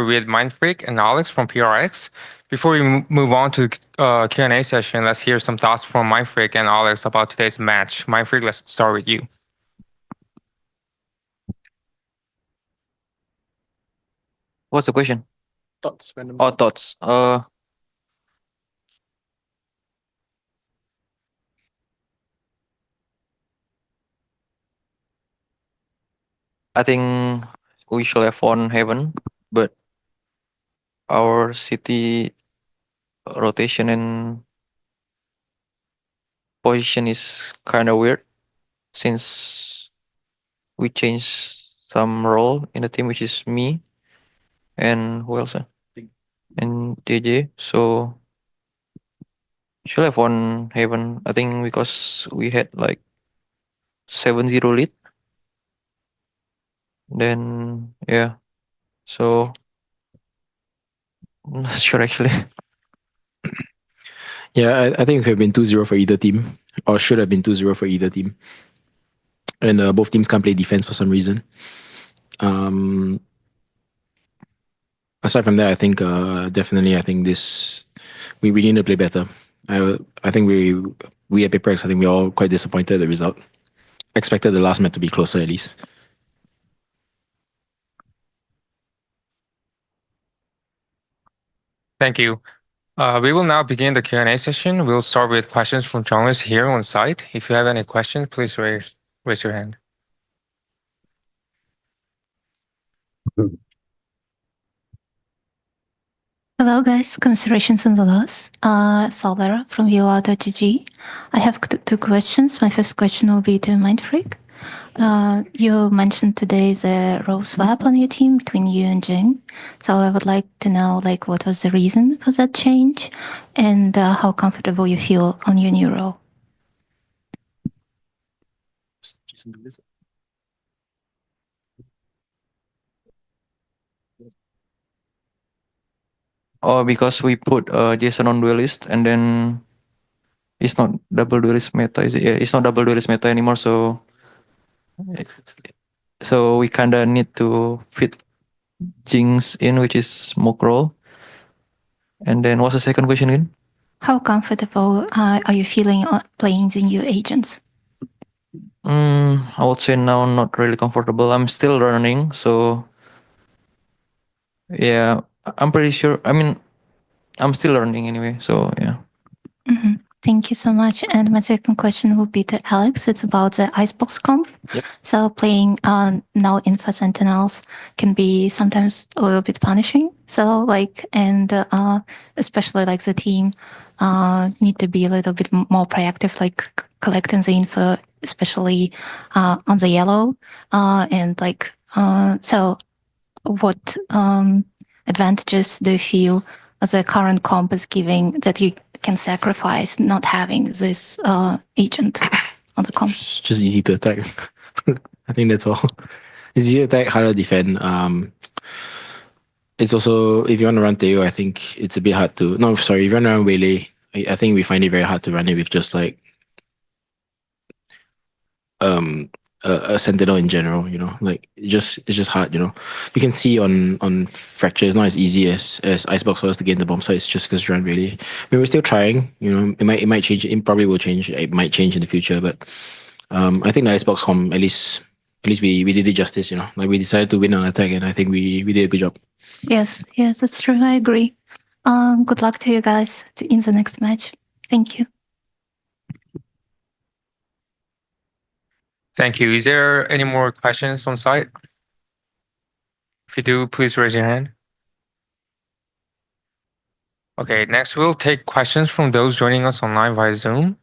with Mindfreak and Alex from PRX. Before we move on to Q&A session, let's hear some thoughts from Mindfreak and Alex about today's match. Mindfreak, let's start with you. What's the question? Thoughts, random. Oh, thoughts. I think we should have won Heaven, but our city rotation and position is kind of weird since we changed some role in the team, which is me and who else? And JJ. So should have won Heaven. I think because we had like 7-0 lead. Then yeah. So I'm not sure actually. Yeah, I think it could have been 2-0 for either team, or should have been 2-0 for either team. And both teams can't play defense for some reason. Aside from that, I think definitely, I think this we need to play better. I think we at PRX, I think we're all quite disappointed at the result. Expected the last match to be closer at least. Thank you. We will now begin the Q&A session. We'll start with questions from journalists here on site. If you have any questions, please raise your hand. Hello guys, commiserations on the loss. Solera from VOA.gg. I have two questions. My first question will be to Mindfreak. You mentioned today the role swap on your team between you and Jing. So I would like to know what was the reason for that change and how comfortable you feel on your new role. Oh, because we put Jason on duelist and then it's not double duelist meta, is it? Yeah, it's not double duelist meta anymore, so we kinda need to fit Jinx in, which is smoke roll. And then what's the second question again? How comfortable are you feeling playing the new agents? I would say now not really comfortable. I'm still learning, so yeah, I'm pretty sure. I mean, I'm still learning anyway, so yeah. Thank you so much. And my second question would be to Alex. It's about the Icebox comp. Yep. So playing null Infa Sentinels can be sometimes a little bit punishing. So especially the team need to be a little bit more proactive, collecting the info, especially on the yellow. So what advantages do you feel the current comp is giving that you can sacrifice not having this agent on the comp? Just easy to attack. I think that's all. It's easy to attack, harder to defend. It's also, if you want to run Teo, I think it's a bit hard to... No, sorry, if you want to run Waylay, I think we find it very hard to run it with just a Sentinel in general, it's just hard, You can see on Fracture, it's not as easy as Icebox was to get in the bomb site. It's just because you run really. I mean, we're still trying, it might change, it probably will change, it might change in the future, but I think the Icebox com, at least we did it justice, we decided to win on attack, and I think we did a good job. Yes, that's true, I agree. Good luck to you guys in the next match. Thank you. Thank you. Is there any more questions on site? If you do, please raise your hand. Okay, next we'll take questions from those joining us online via Zoom.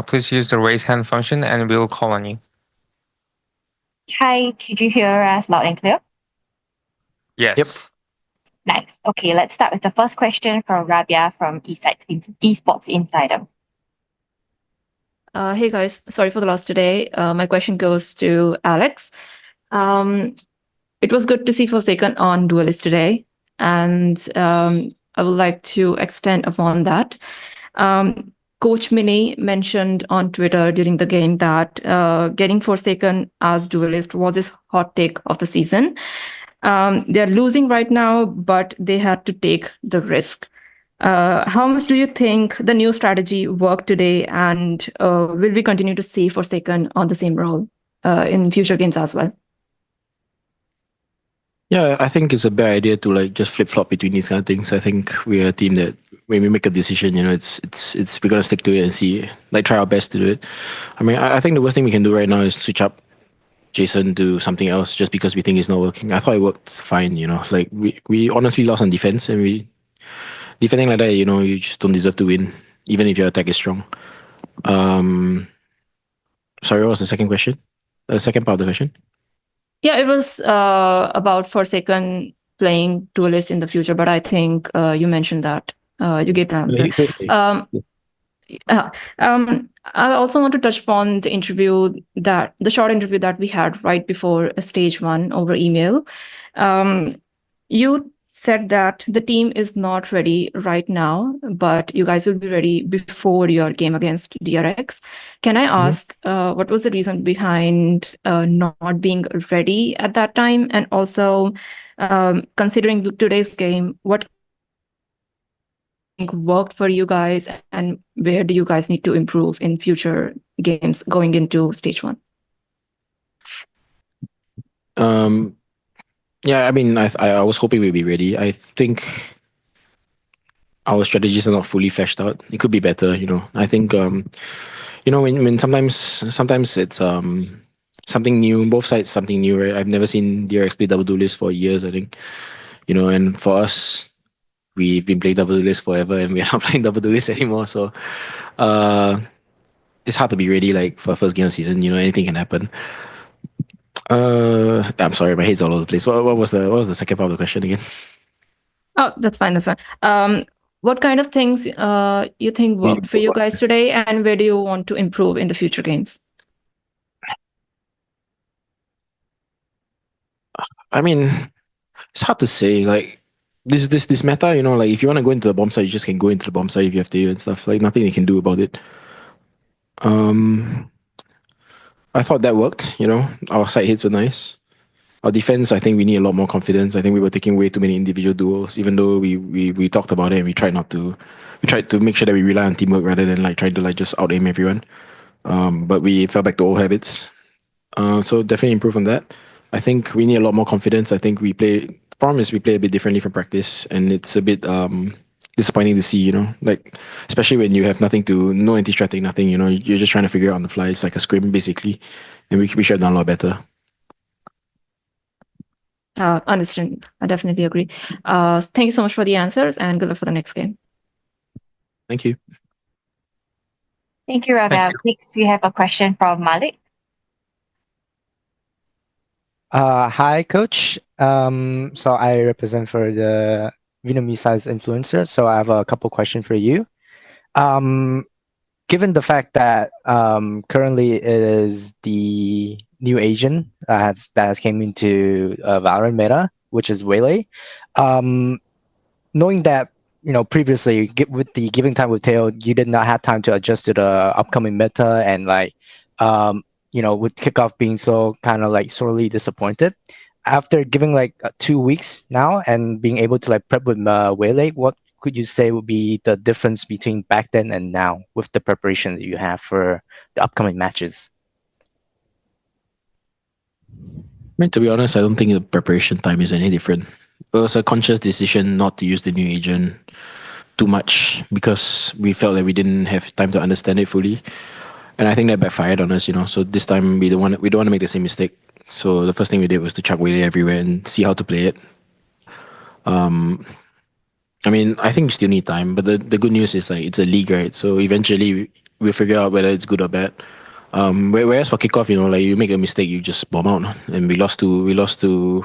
Please use the raise hand function and we'll call on you. Hi, could you hear us loud and clear? Yes. Yep. Nice. Okay, let's start with the first question from Rabia from Esports Insider. Hey guys, sorry for the loss today. My question goes to Alex. It was good to see Forsaken on Duelist today, and I would like to extend upon that. Coach Mini mentioned on Twitter during the game that getting Forsaken as Duelist was his hot take of the season. They're losing right now, but they had to take the risk. How much do you think the new strategy worked today, and will we continue to see Forsaken on the same role in future games as well? Yeah, I think it's a bad idea to like just flip flop between these kind of things. I think we're a team that when we make a decision, you know, it's we're gonna stick to it and see, like, try our best to do it. I mean, I think the worst thing we can do right now is switch up Jason to something else just because we think it's not working. I thought it worked fine, you know. Like we honestly lost on defense, and we defending like that, you know, you just don't deserve to win, even if your attack is strong. Sorry, what was the second question? The second part of the question? Yeah, it was about Forsaken playing Duelist in the future, but I think you mentioned that. You gave the answer. I also want to touch upon the short interview that we had right before stage 1 over email. You said that the team is not ready right now, but you guys will be ready before your game against DRX. Can I ask what was the reason behind not being ready at that time? And also, considering today's game, what worked for you guys, and where do you guys need to improve in future games going into stage 1? Yeah, I mean, I was hoping we'd be ready. I think our strategies are not fully fleshed out. It could be better, you know. I think you know, when sometimes it's something new, both sides something new, right? I've never seen DRX play double duelist for years, I think. You know, and for us, we've been playing double duelist forever, and we're not playing double duelist anymore. So it's hard to be ready, like, for first game of season. You know, anything can happen. I'm sorry, my head's all over the place. What was the second part of the question again? Oh, that's fine. That's fine. What kind of things you think worked for you guys today, and where do you want to improve in the future games? I mean, it's hard to say. Like, this meta, you know, like, if you want to go into the bomb site, you just can go into the bomb site if you have to and stuff. Like, nothing you can do about it. I thought that worked, you know. Our side hits were nice. Our defense, I think we need a lot more confidence. I think we were taking way too many individual duels, even though we talked about it and we tried not to. We tried to make sure that we rely on teamwork rather than like trying to like just out aim everyone. But we fell back to old habits. So definitely improve on that. I think we need a lot more confidence. I think the problem is we play a bit differently from practice, and it's a bit disappointing to see, you know, like, especially when you have no anti-strategy, nothing, you know, you're just trying to figure it out on the fly. It's like a scrim basically, and we should have done a lot better. Understand. I definitely agree. Thank you so much for the answers, and good luck for the next game. Thank you. Thank you, Rabia. Next, we have a question from Malik. Hi, Coach. So I represent for the Vietnamese influencer. So I have a couple questions for you. Given the fact that currently it is the new agent that has came into Valorant meta, which is Waylay, knowing that, you know, previously with the giving time with Tail, you did not have time to adjust to the upcoming meta, and like you know, with kickoff being so kind of like sorely disappointed. After giving like 2 weeks now and being able to like prep with Waylay, what could you say would be the difference between back then and now with the preparation that you have for the upcoming matches? I mean, to be honest, I don't think the preparation time is any different. It was a conscious decision not to use the new agent too much because we felt that we didn't have time to understand it fully. And I think that backfired on us, you know. So this time we don't want to make the same mistake. So the first thing we did was to chuck Waylay everywhere and see how to play it. I mean, I think we still need time, but the good news is, like, it's a league, right? So eventually we'll figure out whether it's good or bad. Whereas for kickoff, you know, like, you make a mistake, you just bomb out, and we lost to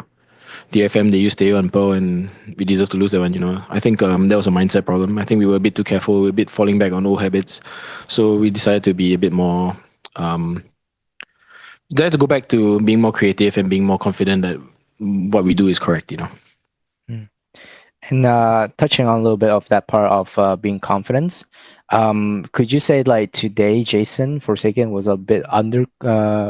DFM. They used Teo and Pearl, and we deserve to lose that one, you know. I think that was a mindset problem. I think we were a bit too careful, we were a bit falling back on old habits. So we decided to be a bit more decided to go back to being more creative and being more confident that what we do is correct, you know. And touching on a little bit of that part of being confident, could you say like today Jason Forsaken was a bit under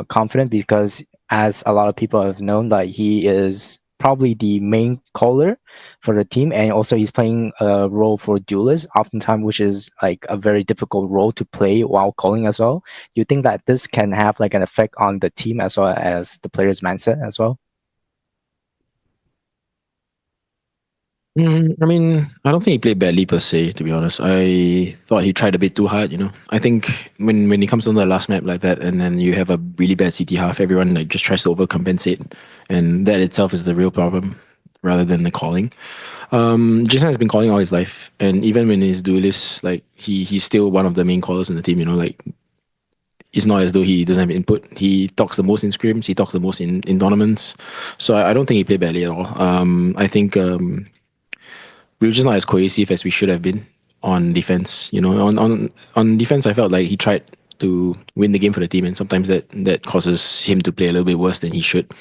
confident, because as a lot of people have known, like, he is probably the main caller for the team, and also he's playing a role for duelist oftentimes, which is like a very difficult role to play while calling as well. You think that this can have like an effect on the team as well as the player's mindset as well? I mean, I don't think he played badly per se, to be honest. I thought he tried a bit too hard, you know. I think when he comes on the last map like that and then you have a really bad CT half, everyone like just tries to overcompensate, and that itself is the real problem rather than the calling. Jason has been calling all his life, and even when he's duelist, like he's still one of the main callers in the team, you know, like it's not as though he doesn't have input. He talks the most in scrims, he talks the most in tournaments. So I don't think he played badly at all. I think we were just not as cohesive as we should have been on defense. You know, on defense, I felt like he tried to win the game for the team, and sometimes that causes him to play a little bit worse than he should.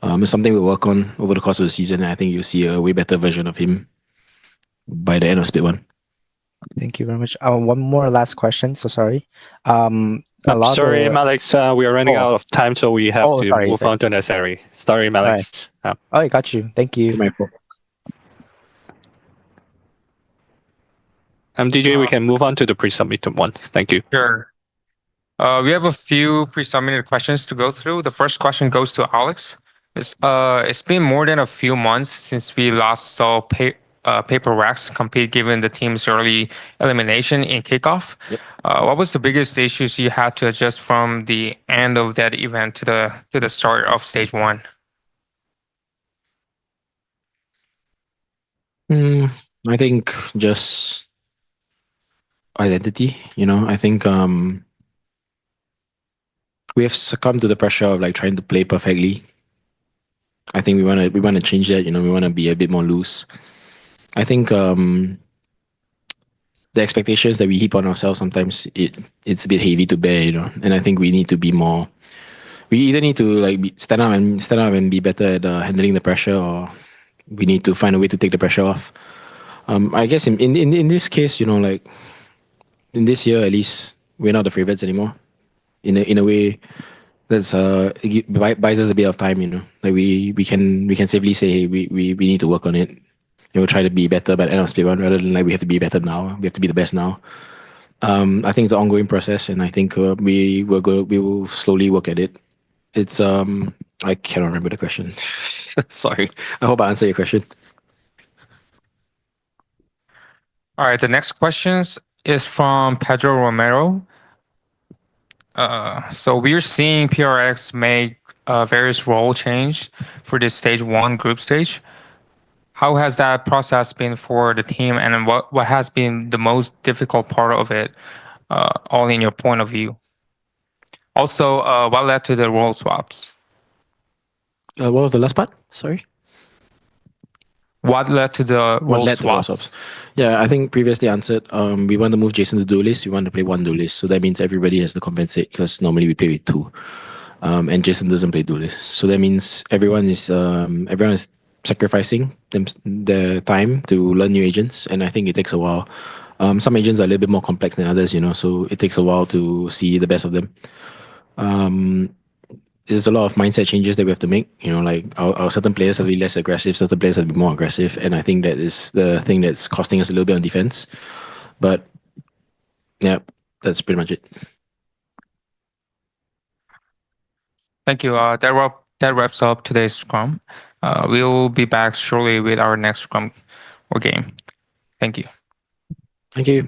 It's something we'll work on over the course of the season. And I think you'll see a way better version of him by the end of split one. Thank you very much. One more last question. So sorry. A lot of sorry, the- Alex. We are running out of time, so we have to sorry, move sorry. on to the next area. Sorry, Alex. Oh, I got you. Thank you. My fault. DJ, we can move on to the pre-submitted one. Thank you. Sure. We have a few pre-submitted questions to go through. The first question goes to Alex. It's been more than a few months since we last saw PRX compete, given the team's early elimination in kickoff. Yep. What was the biggest issues you had to adjust from the end of that event to the start of stage one? I think just identity. You know, I think we have succumbed to the pressure of like trying to play perfectly. I think we wanna change that. You know, we wanna be a bit more loose. I think the expectations that we heap on ourselves sometimes it's a bit heavy to bear. You know, and I think we need to be more. We either need to like stand up and be better at handling the pressure, or we need to find a way to take the pressure off. I guess in this case, you know, like in this year at least, we're not the favorites anymore. In a way, that's buys us a bit of time. You know, like we can safely say, hey, we need to work on it, and we'll try to be better by the end of split one, rather than like we have to be better now. We have to be the best now. I think it's an ongoing process, and I think we will slowly work at it. It's I cannot remember the question. Sorry. I hope I answered your question. All right, the next question is from Pedro Romero. So we're seeing PRX make various role change for this stage one group stage. How has that process been for the team, and what has been the most difficult part of it, all in your point of view? Also, what led to the role swaps? What was the last part? Sorry. What led to the role led to the role swaps? swaps? Yeah, I think previously answered. We want to move Jason to duelist. We want to play one duelist, so that means everybody has to compensate, because normally we play with two, and Jason doesn't play duelist. So that means everyone is sacrificing their time to learn new agents, and I think it takes a while. Some agents are a little bit more complex than others, you know, so it takes a while to see the best of them. There's a lot of mindset changes that we have to make. You know, like our certain players have to be less aggressive, certain players have to be more aggressive, and I think that is the thing that's costing us a little bit on defense. But yeah, that's pretty much it. Thank you. That wraps up today's scrum. We'll be back shortly with our next scrum or game. Thank you. Thank you.